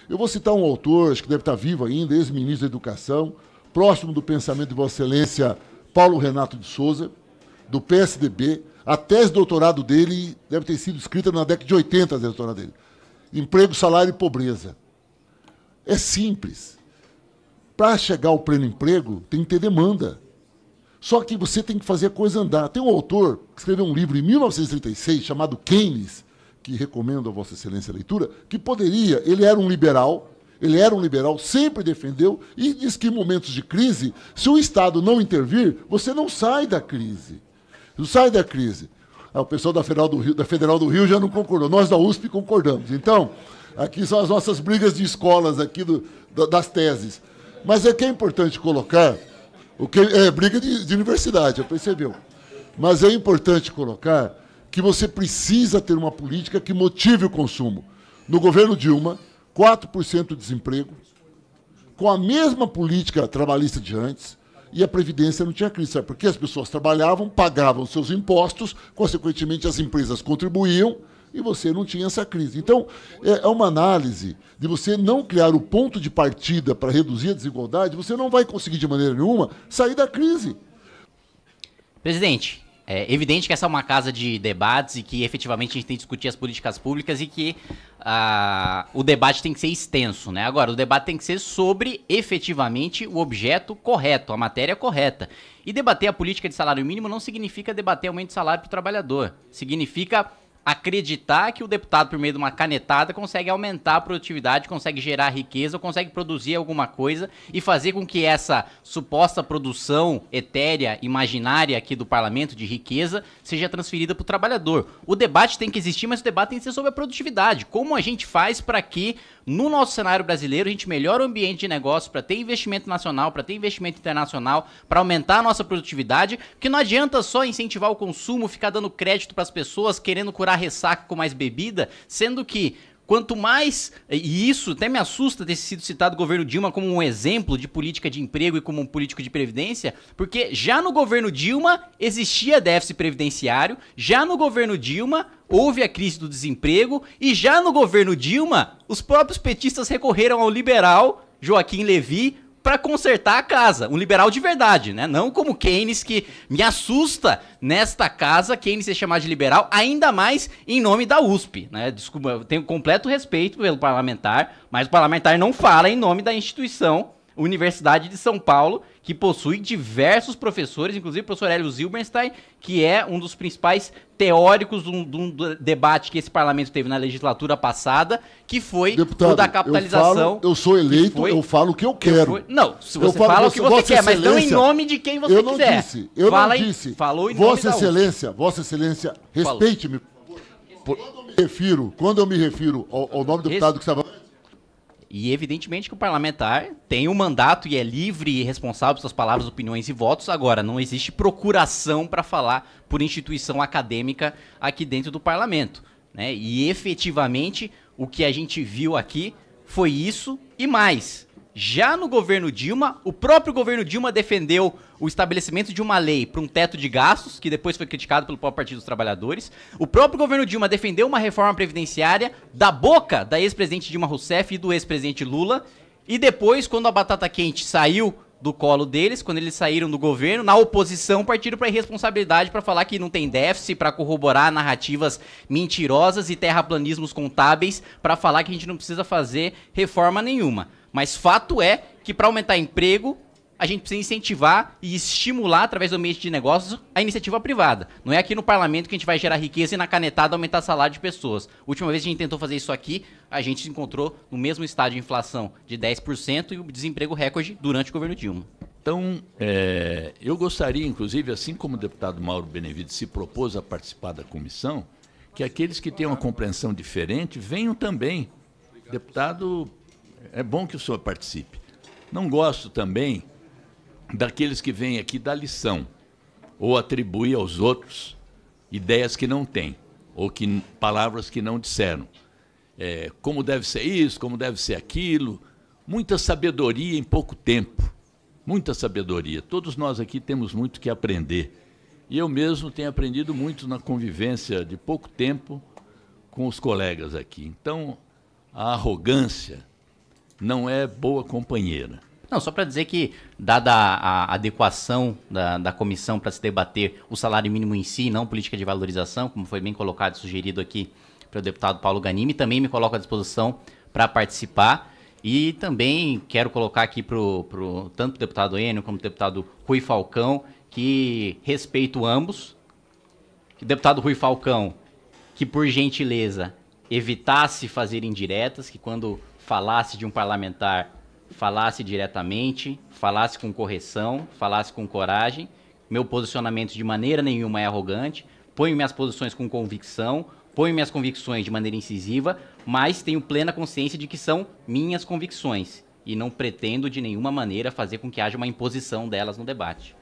Eu vou citar um autor, acho que deve estar vivo ainda, ex-ministro da Educação, próximo do pensamento de Vossa Excelência, Paulo Renato de Souza, do PSDB. A tese de doutorado dele deve ter sido escrita na década de 80, a tese de doutorado dele. Emprego, salário e pobreza. É simples. Para chegar ao pleno emprego, tem que ter demanda. Só que você tem que fazer a coisa andar. Tem um autor que escreveu um livro em 1936, chamado Keynes, que recomendo a Vossa Excelência a leitura, que poderia, ele era um liberal, sempre defendeu, e diz que em momentos de crise, se o Estado não intervir, você não sai da crise. Não sai da crise. O pessoal da Federal do Rio já não concordou, nós da USP concordamos. Então, aqui são as nossas brigas de escolas aqui das teses. Mas é que é importante colocar, briga de universidade, já percebeu. Mas é importante colocar que você precisa ter uma política que motive o consumo. No governo Dilma, 4% de desemprego, com a mesma política trabalhista de antes, e a Previdência não tinha crise. Sabe? Porque as pessoas trabalhavam, pagavam seus impostos, consequentemente as empresas contribuíam, e você não tinha essa crise. Então, é uma análise de você não criar o ponto de partida para reduzir a desigualdade, você não vai conseguir de maneira nenhuma sair da crise. Presidente, é evidente que essa é uma casa de debates e que efetivamente a gente tem que discutir as políticas públicas e que o debate tem que ser extenso, né? Agora, o debate tem que ser sobre efetivamente o objeto correto, a matéria correta. E debater a política de salário mínimo não significa debater aumento de salário para o trabalhador. Significa acreditar que o deputado, por meio de uma canetada, consegue aumentar a produtividade, consegue gerar riqueza, ou consegue produzir alguma coisa e fazer com que essa suposta produção etérea, imaginária aqui do parlamento de riqueza, seja transferida para o trabalhador. O debate tem que existir, mas o debate tem que ser sobre a produtividade. Como a gente faz para que, no nosso cenário brasileiro, a gente melhore o ambiente de negócio para ter investimento nacional, para ter investimento internacional, para aumentar a nossa produtividade, porque não adianta só incentivar o consumo, ficar dando crédito para as pessoas, querendo curar ressaca com mais bebida, sendo que quanto mais, e isso até me assusta ter sido citado o governo Dilma como um exemplo de política de emprego e como um político de previdência, porque já no governo Dilma existia déficit previdenciário, já no governo Dilma houve a crise do desemprego e já no governo Dilma os próprios petistas recorreram ao liberal Joaquim Levy para consertar a casa, um liberal de verdade, né? Não como Keynes, que me assusta nesta casa, Keynes ser chamado de liberal, ainda mais em nome da USP, né? Desculpa, eu tenho completo respeito pelo parlamentar, mas o parlamentar não fala em nome da instituição Universidade de São Paulo, que possui diversos professores, inclusive o professor Hélio Zilberstein, que é um dos principais teóricos de um debate que esse parlamento teve na legislatura passada, que foi Deputado, o da capitalização. Eu sou eleito, eu falo o que eu quero. Não, se você fala o que você quer, mas não em nome de quem você quiser. Eu não disse. Falou em nome da USP. Vossa Excelência, respeite-me. Quando eu me refiro ao nome do deputado que estava... E evidentemente que o parlamentar tem um mandato e é livre e responsável por suas palavras, opiniões e votos. Agora, não existe procuração para falar por instituição acadêmica aqui dentro do parlamento, né? E efetivamente o que a gente viu aqui foi isso e mais. Já no governo Dilma, o próprio governo Dilma defendeu o estabelecimento de uma lei para um teto de gastos, que depois foi criticado pelo próprio Partido dos Trabalhadores. O próprio governo Dilma defendeu uma reforma previdenciária da boca da ex-presidente Dilma Rousseff e do ex-presidente Lula. E depois, quando a batata quente saiu do colo deles, quando eles saíram do governo, na oposição partiram para a irresponsabilidade para falar que não tem déficit, para corroborar narrativas mentirosas e terraplanismos contábeis, para falar que a gente não precisa fazer reforma nenhuma. Mas fato é que para aumentar emprego, a gente precisa incentivar e estimular, através do ambiente de negócios, a iniciativa privada. Não é aqui no parlamento que a gente vai gerar riqueza e na canetada aumentar salário de pessoas. A última vez que a gente tentou fazer isso aqui, a gente se encontrou no mesmo estágio de inflação de 10% e o desemprego recorde durante o governo Dilma. Então, eu gostaria, inclusive, assim como o deputado Mauro Benevides se propôs a participar da comissão, que aqueles que têm uma compreensão diferente venham também. Deputado, é bom que o senhor participe. Não gosto também daqueles que vêm aqui dar lição ou atribuir aos outros ideias que não têm ou palavras que não disseram. Como deve ser isso, como deve ser aquilo. Muita sabedoria em pouco tempo. Muita sabedoria. Todos nós aqui temos muito que aprender. E eu mesmo tenho aprendido muito na convivência de pouco tempo com os colegas aqui. Então, a arrogância não é boa companheira. Não, só para dizer que, dada a adequação da comissão para se debater o salário mínimo em si, não política de valorização, como foi bem colocado e sugerido aqui pelo deputado Paulo Ganimi, também me coloco à disposição para participar. E também quero colocar aqui tanto o deputado Enio como o deputado Rui Falcão, que respeito ambos. Que o deputado Rui Falcão, que por gentileza evitasse fazer indiretas, que quando falasse de um parlamentar, falasse diretamente, falasse com correção, falasse com coragem. Meu posicionamento de maneira nenhuma é arrogante, ponho minhas posições com convicção, ponho minhas convicções de maneira incisiva, mas tenho plena consciência de que são minhas convicções e não pretendo de nenhuma maneira fazer com que haja uma imposição delas no debate.